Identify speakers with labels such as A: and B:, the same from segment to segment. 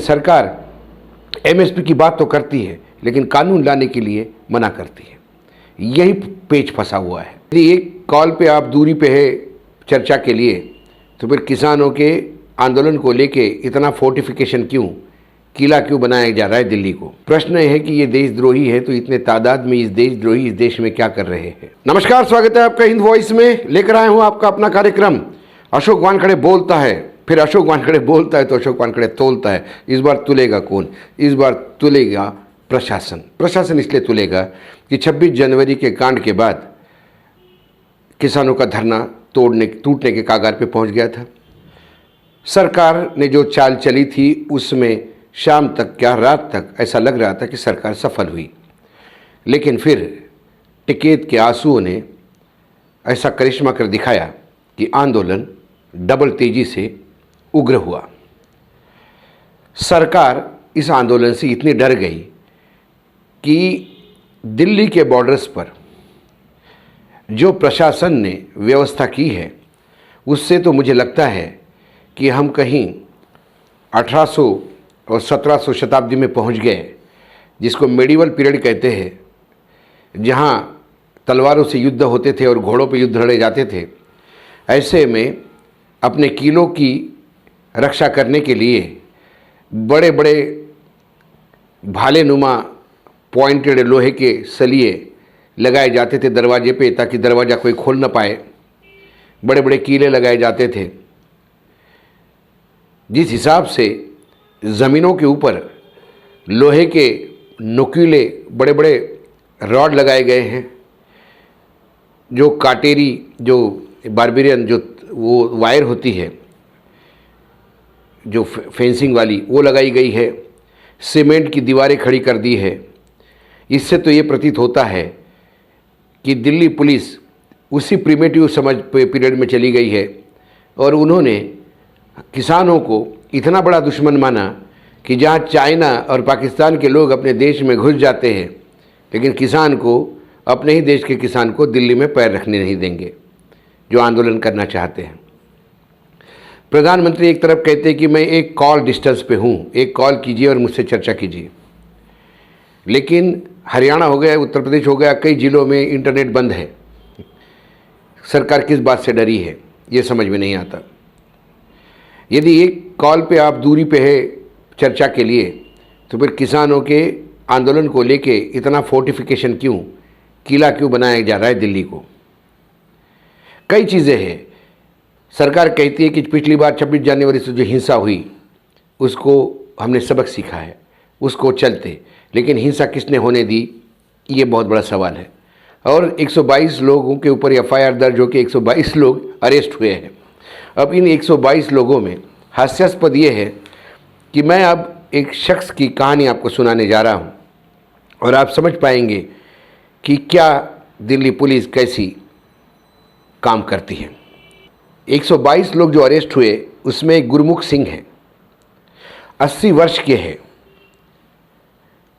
A: सरकार एमएसपी की बात तो करती है लेकिन कानून लाने के लिए मना करती है। यही पेच फंसा हुआ है। यदि एक कॉल पे आप दूरी पे है चर्चा के लिए, तो फिर किसानों के आंदोलन को लेके इतना फोर्टिफिकेशन क्यों, किला क्यों बनाया जा रहा है दिल्ली को? प्रश्न है कि ये देशद्रोही है तो इतने तादाद में इस देशद्रोही इस देश में क्या कर रहे हैं? नमस्कार, स्वागत है आपका हिंद वॉइस में। लेकर आए हूँ आपका अपना कार्यक्रम अशोक वानखड़े बोलता है। फिर अशोक वानखड़े बोलता है तो अशोक वानखड़े तोलता है। इस बार तुलेगा कौन? इस बार तुलेगा प्रशासन। प्रशासन इसलिए तुलेगा कि 26 जनवरी के कांड के बाद किसानों का धरना टूटने के कागार पे पहुंच गया था। सरकार ने जो चाल चली थी उसमें शाम तक क्या रात तक ऐसा लग रहा था कि सरकार सफल हुई, लेकिन फिर टिकैत के आंसुओं ने ऐसा करिश्मा कर दिखाया कि आंदोलन डबल तेजी से उग्र हुआ। सरकार इस आंदोलन से इतनी डर गई कि दिल्ली के बॉर्डर्स पर जो प्रशासन ने व्यवस्था की है उससे तो मुझे लगता है कि हम कहीं 1800 और 1700 शताब्दी में पहुंच गए, जिसको मेडिवल पीरियड कहते हैं, जहां तलवारों से युद्ध होते थे और घोड़ों पर युद्ध लड़े जाते थे। ऐसे में अपने किलों की रक्षा करने के लिए बड़े बड़े भाले नुमा पॉइंटेड लोहे के सलिए लगाए जाते थे दरवाजे पे, ताकि दरवाज़ा कोई खोल न पाए। बड़े बड़े कीले लगाए जाते थे। जिस हिसाब से ज़मीनों के ऊपर लोहे के नुकीले बड़े बड़े रॉड लगाए गए हैं, जो काटेरी जो बारबेरियन जो वो वायर होती है जो फेंसिंग वाली, वो लगाई गई है। सीमेंट की दीवारें खड़ी कर दी है। इससे तो ये प्रतीत होता है कि दिल्ली पुलिस उसी प्रिमिटिव समझ पीरियड में चली गई है और उन्होंने किसानों को इतना बड़ा दुश्मन माना कि जहाँ चाइना और पाकिस्तान के लोग अपने देश में घुस जाते हैं, लेकिन किसान को, अपने ही देश के किसान को दिल्ली में पैर रखने नहीं देंगे जो आंदोलन करना चाहते हैं। प्रधानमंत्री एक तरफ कहते हैं कि मैं एक कॉल डिस्टेंस पे हूँ, एक कॉल कीजिए और मुझसे चर्चा कीजिए, लेकिन हरियाणा हो गया, उत्तर प्रदेश हो गया, कई जिलों में इंटरनेट बंद है। सरकार किस बात से डरी है ये समझ में नहीं आता। यदि एक कॉल पे आप दूरी पे है चर्चा के लिए, तो फिर किसानों के आंदोलन को लेके इतना फोर्टिफिकेशन क्यों, किला क्यों बनाया जा रहा है दिल्ली को? कई चीज़ें हैं। सरकार कहती है कि पिछली बार 26 जनवरी से जो हिंसा हुई उसको हमने सबक सीखा है, उसको चलते, लेकिन हिंसा किसने होने दी, ये बहुत बड़ा सवाल है। और 122 लोगों के ऊपर एफआईआर दर्ज होकर 122 लोग अरेस्ट हुए हैं। अब इन 122 लोगों में हास्यास्पद ये है कि मैं अब एक शख्स की कहानी आपको सुनाने जा रहा हूँ और आप समझ पाएंगे कि क्या दिल्ली पुलिस कैसी काम करती है। 122 लोग जो अरेस्ट हुए उसमें एक गुरमुख सिंह है, 80 वर्ष के हैं,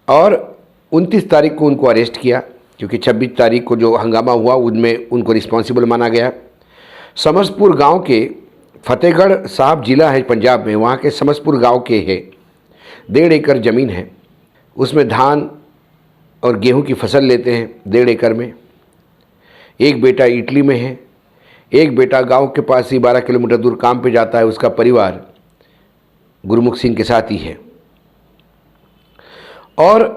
A: और 29 तारीख को उनको अरेस्ट किया क्योंकि 26 तारीख को जो हंगामा हुआ उनमें उनको रिस्पॉन्सिबल माना गया। समसपुर गांव के, फतेहगढ़ साहब जिला है पंजाब में, वहाँ के समसपुर गांव के है, 1.5 एकड़ ज़मीन है। उसमें धान और गेहूं की फसल लेते हैं 1.5 एकड़ में। एक बेटा इटली में है, एक बेटा गांव के पास ही 12 किलोमीटर दूर काम पे जाता है। उसका परिवार गुरमुख सिंह के साथ ही है। और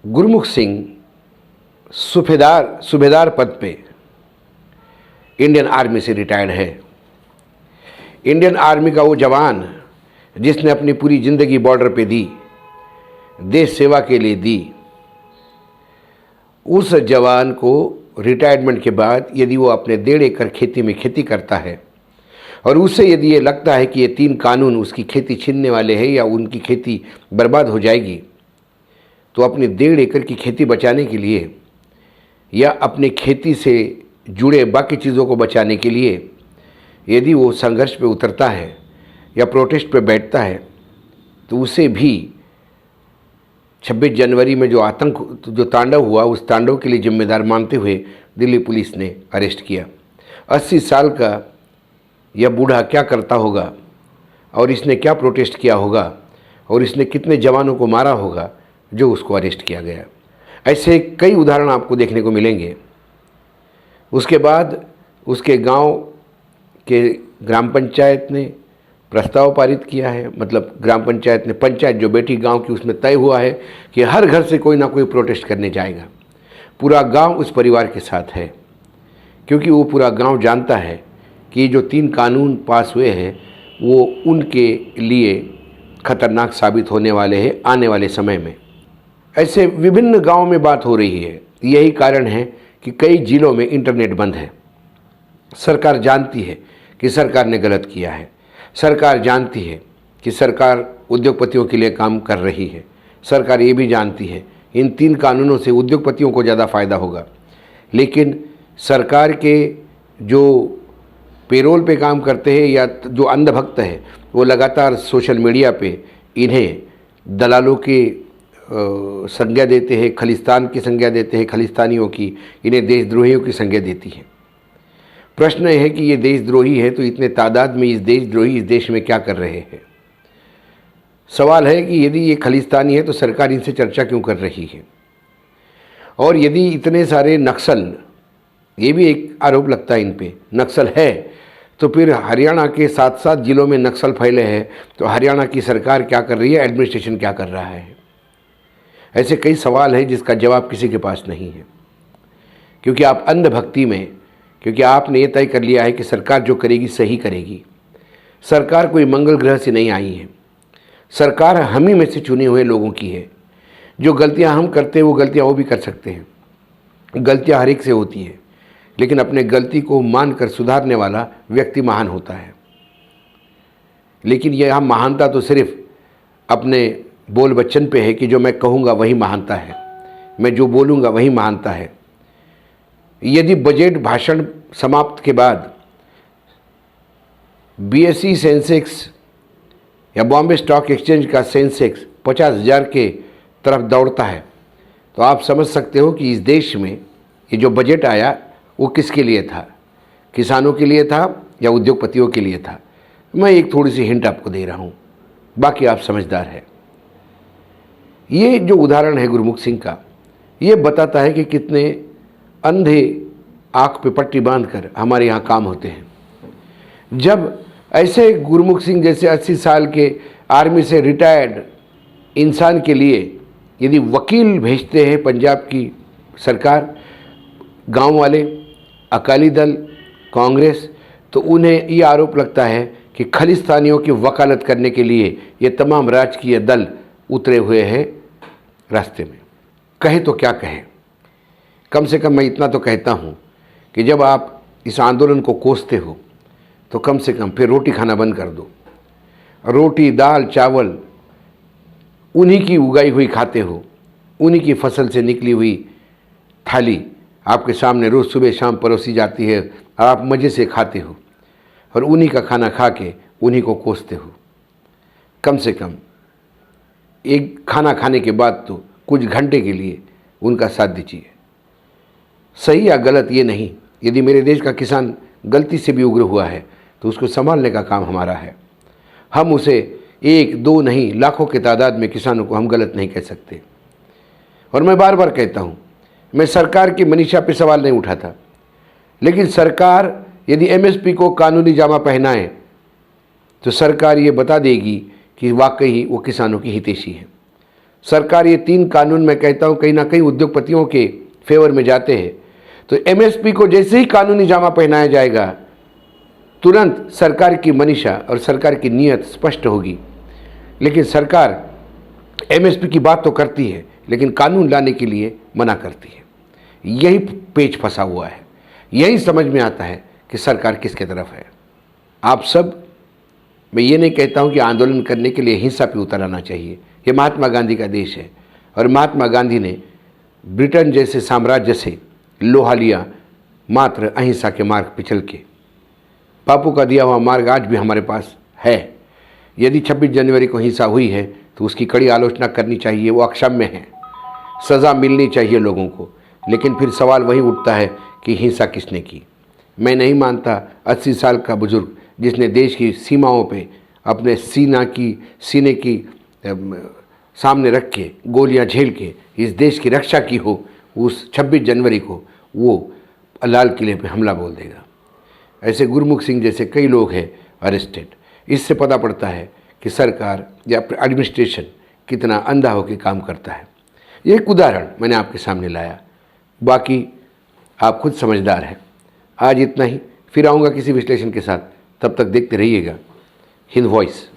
A: गुरमुख सिंह सूबेदार पद पे इंडियन आर्मी से रिटायर्ड है। इंडियन आर्मी का वो जवान जिसने अपनी पूरी ज़िंदगी बॉर्डर पे दी, देश सेवा के लिए दी, उस जवान को रिटायरमेंट के बाद यदि वो अपने 1.5 एकड़ खेती में खेती करता है और उससे यदि ये लगता है कि ये 3 कानून उसकी खेती छीनने वाले हैं या उनकी खेती बर्बाद हो जाएगी, तो अपने 1.5 एकड़ की खेती बचाने के लिए या अपने खेती से जुड़े बाकी चीज़ों को बचाने के लिए यदि वो संघर्ष पे उतरता है या प्रोटेस्ट पे बैठता है, तो उसे भी 26 जनवरी में जो आतंक जो तांडव हुआ उस तांडव के लिए जिम्मेदार मानते हुए दिल्ली पुलिस ने अरेस्ट किया। 80 साल का यह बूढ़ा क्या करता होगा और इसने क्या प्रोटेस्ट किया होगा और इसने कितने जवानों को मारा होगा जो उसको अरेस्ट किया गया। ऐसे कई उदाहरण आपको देखने को मिलेंगे। उसके बाद उसके गांव के ग्राम पंचायत ने प्रस्ताव पारित किया है, मतलब ग्राम पंचायत ने, पंचायत जो बैठी गांव की, उसमें तय हुआ है कि हर घर से कोई ना कोई प्रोटेस्ट करने जाएगा। पूरा गांव उस परिवार के साथ है, क्योंकि वो पूरा गांव जानता है कि जो 3 कानून पास हुए हैं वो उनके लिए खतरनाक साबित होने वाले हैं आने वाले समय में। ऐसे विभिन्न गांवों में बात हो रही है। यही कारण है कि कई जिलों में इंटरनेट बंद है। सरकार जानती है कि सरकार ने गलत किया है। सरकार जानती है कि सरकार उद्योगपतियों के लिए काम कर रही है। सरकार ये भी जानती है इन 3 कानूनों से उद्योगपतियों को ज़्यादा फ़ायदा होगा, लेकिन सरकार के जो पेरोल पे काम करते हैं या जो अंधभक्त है वो लगातार सोशल मीडिया पे इन्हें दलालों की संज्ञा देते हैं, खलिस्तान की संज्ञा देते हैं, खलिस्तानियों की, इन्हें देशद्रोहियों की संज्ञा देती है। प्रश्न है कि ये देशद्रोही है तो इतने तादाद में इस देशद्रोही इस देश में क्या कर रहे हैं। सवाल है कि यदि ये खलिस्तानी है तो सरकार इनसे चर्चा क्यों कर रही है। और यदि इतने सारे नक्सल, ये भी एक आरोप लगता है इन पे, नक्सल है, तो फिर हरियाणा के 7 जिलों में नक्सल फैले हैं, तो हरियाणा की सरकार क्या कर रही है, एडमिनिस्ट्रेशन क्या कर रहा है। ऐसे कई सवाल हैं जिसका जवाब किसी के पास नहीं है, क्योंकि आप अंधभक्ति में, क्योंकि आपने ये तय कर लिया है कि सरकार जो करेगी सही करेगी। सरकार कोई मंगल ग्रह से नहीं आई है। सरकार हम ही में से चुने हुए लोगों की है। जो गलतियां हम करते हैं वो गलतियां वो भी कर सकते हैं। गलतियां हर एक से होती है, लेकिन अपने गलती को मानकर सुधारने वाला व्यक्ति महान होता है। लेकिन यह महानता तो सिर्फ अपने बोल बच्चन पे है कि जो मैं कहूँगा वही महानता है, मैं जो बोलूँगा वही महानता है। यदि बजट भाषण समाप्त के बाद BSE सेंसेक्स या बॉम्बे स्टॉक एक्सचेंज का सेंसेक्स 50,000 के तरफ दौड़ता है, तो आप समझ सकते हो कि इस देश में ये जो बजट आया वो किसके लिए था, किसानों के लिए था या उद्योगपतियों के लिए था। मैं एक थोड़ी सी हिंट आपको दे रहा हूँ, बाकी आप समझदार हैं। ये जो उदाहरण है गुरमुख सिंह का, ये बताता है कि कितने अंधे आँख पे पट्टी बांधकर हमारे यहाँ काम होते हैं। जब ऐसे गुरमुख सिंह जैसे 80 साल के आर्मी से रिटायर्ड इंसान के लिए यदि वकील भेजते हैं पंजाब की सरकार, गांव वाले, अकाली दल, कांग्रेस, तो उन्हें ये आरोप लगता है कि खलिस्तानियों की वकालत करने के लिए ये तमाम राजकीय दल उतरे हुए हैं रास्ते में। कहे तो क्या कहें, कम से कम मैं इतना तो कहता हूँ कि जब आप इस आंदोलन को कोसते हो तो कम से कम फिर रोटी खाना बंद कर दो। रोटी, दाल, चावल उन्हीं की उगाई हुई खाते हो, उन्हीं की फसल से निकली हुई थाली आपके सामने रोज़ सुबह शाम परोसी जाती है और आप मज़े से खाते हो, और उन्हीं का खाना खा के उन्हीं को कोसते हो। कम से कम एक खाना खाने के बाद तो कुछ घंटे के लिए उनका साथ दीजिए। सही या गलत ये नहीं, यदि मेरे देश का किसान गलती से भी उग्र हुआ है तो उसको संभालने का काम हमारा है। हम उसे 1, 2 नहीं, लाखों के तादाद में किसानों को हम गलत नहीं कह सकते। और मैं बार बार कहता हूँ, मैं सरकार की मनीषा पे सवाल नहीं उठाता, लेकिन सरकार यदि MSP को कानूनी जामा पहनाए तो सरकार ये बता देगी कि वाकई वो किसानों की हितैषी है। सरकार ये 3 कानून, मैं कहता हूँ, कहीं ना कहीं उद्योगपतियों के फेवर में जाते हैं। तो MSP को जैसे ही कानूनी जामा पहनाया जाएगा, तुरंत सरकार की मनीषा और सरकार की नीयत स्पष्ट होगी। लेकिन सरकार MSP की बात तो करती है, लेकिन कानून लाने के लिए मना करती है। यही पेच फंसा हुआ है। यही समझ में आता है कि सरकार किसके तरफ है। आप सब, मैं ये नहीं कहता हूँ कि आंदोलन करने के लिए हिंसा पे उतर आना चाहिए। ये महात्मा गांधी का देश है, और महात्मा गांधी ने ब्रिटेन जैसे साम्राज्य से लोहा लिया मात्र अहिंसा के मार्ग पे चल के। बापू का दिया हुआ मार्ग आज भी हमारे पास है। यदि 26 जनवरी को हिंसा हुई है तो उसकी कड़ी आलोचना करनी चाहिए, वो अक्षम्य है, सज़ा मिलनी चाहिए लोगों को। लेकिन फिर सवाल वही उठता है कि हिंसा किसने की। मैं नहीं मानता 80 साल का बुजुर्ग जिसने देश की सीमाओं पे अपने सीने की सामने रख के गोलियां झेल के इस देश की रक्षा की हो, उस 26 जनवरी को वो लाल किले पे हमला बोल देगा। ऐसे गुरमुख सिंह जैसे कई लोग हैं अरेस्टेड। इससे पता पड़ता है कि सरकार या एडमिनिस्ट्रेशन कितना अंधा होकर काम करता है। ये एक उदाहरण मैंने आपके सामने लाया, बाकी आप खुद समझदार हैं। आज इतना ही, फिर आऊँगा किसी विश्लेषण के साथ। तब तक देखते रहिएगा हिंद वॉइस।